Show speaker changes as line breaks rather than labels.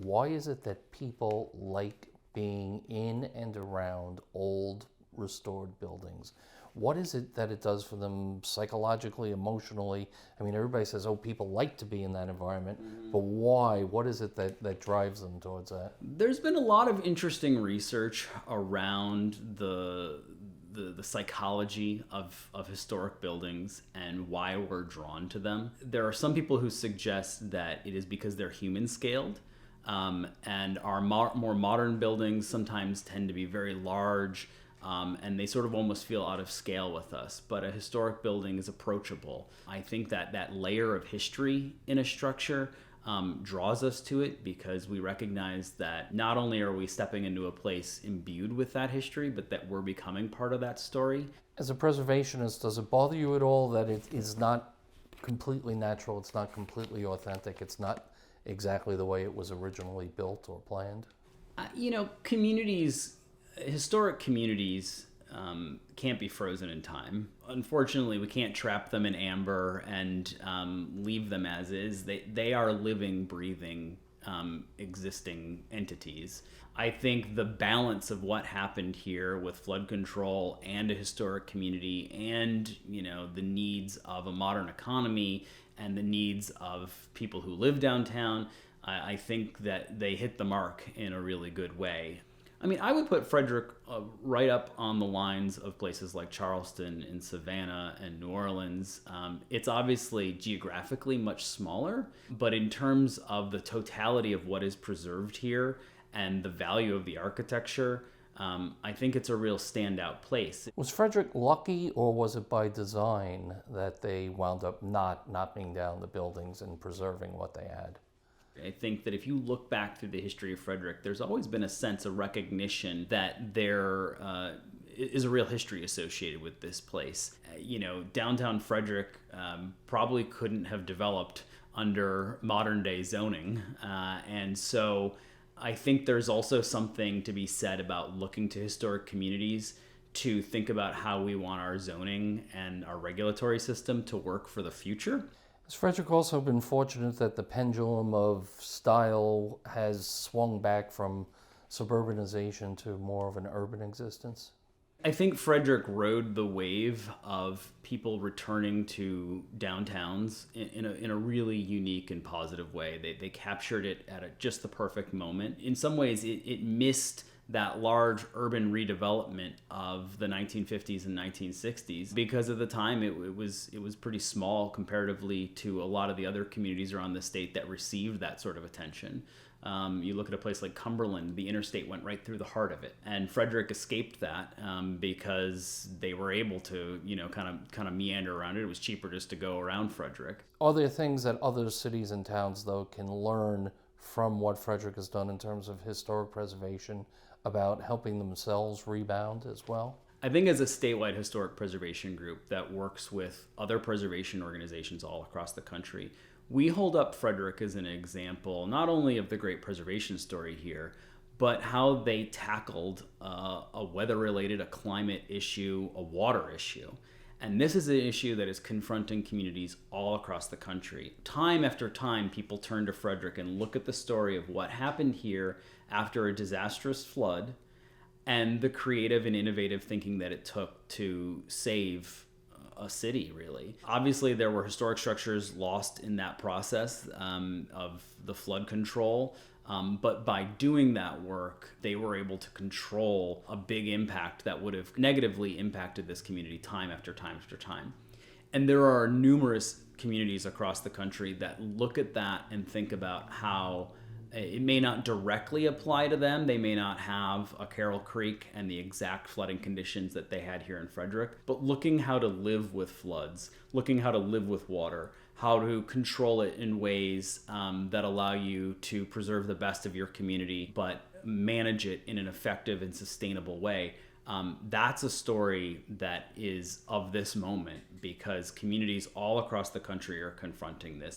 Why is it that people like being in and around old restored buildings? What is it that it does for them psychologically, emotionally? I mean, everybody says, oh, people like to be in that environment, but why? What is it that drives them towards that?
There's been a lot of interesting research around the psychology of historic buildings and why we're drawn to them. There are some people who suggest that it is because they're human scaled, and our more modern buildings sometimes tend to be very large, and they sort of almost feel out of scale with us. But a historic building is approachable. I think that layer of history in a structure draws us to it because we recognize that not only are we stepping into a place imbued with that history, but that we're becoming part of that story.
As a preservationist, does it bother you at all that it is not completely natural, it's not completely authentic, it's not exactly the way it was originally built or planned?
Historic communities can't be frozen in time. Unfortunately, we can't trap them in amber and leave them as is. They are living, breathing, existing entities. I think the balance of what happened here with flood control and a historic community and, the needs of a modern economy and the needs of people who live downtown, I think that they hit the mark in a really good way. I mean, I would put Frederick right up on the lines of places like Charleston and Savannah and New Orleans. It's obviously geographically much smaller, but in terms of the totality of what is preserved here and the value of the architecture, I think it's a real standout place.
Was Frederick lucky, or was it by design that they wound up not knocking down the buildings and preserving what they had?
I think that if you look back through the history of Frederick, there's always been a sense of recognition that there is a real history associated with this place. Downtown Frederick probably couldn't have developed under modern day zoning. And so I think there's also something to be said about looking to historic communities to think about how we want our zoning and our regulatory system to work for the future.
Has Frederick also been fortunate that the pendulum of style has swung back from suburbanization to more of an urban existence?
I think Frederick rode the wave of people returning to downtowns in a really unique and positive way. They captured it at just the perfect moment. In some ways, it missed that large urban redevelopment of the 1950s and 1960s because at the time it was pretty small comparatively to a lot of the other communities around the state that received that sort of attention. You look at a place like Cumberland, the interstate went right through the heart of it, and Frederick escaped that because they were able to, kind of meander around it. It was cheaper just to go around Frederick.
Are there things that other cities and towns, though, can learn from what Frederick has done in terms of historic preservation about helping themselves rebound as well?
I think as a statewide historic preservation group that works with other preservation organizations all across the country, we hold up Frederick as an example, not only of the great preservation story here, but how they tackled a weather-related, a climate issue, a water issue. And this is an issue that is confronting communities all across the country. Time after time, people turn to Frederick and look at the story of what happened here after a disastrous flood and the creative and innovative thinking that it took to save a city, really. Obviously, there were historic structures lost in that process of the flood control. But by doing that work, they were able to control a big impact that would have negatively impacted this community time after time after time. And there are numerous communities across the country that look at that and think about how it may not directly apply to them. They may not have a Carroll Creek and the exact flooding conditions that they had here in Frederick, but looking how to live with floods, looking how to live with water, how to control it in ways that allow you to preserve the best of your community, but manage it in an effective and sustainable way. That's a story that is of this moment because communities all across the country are confronting this.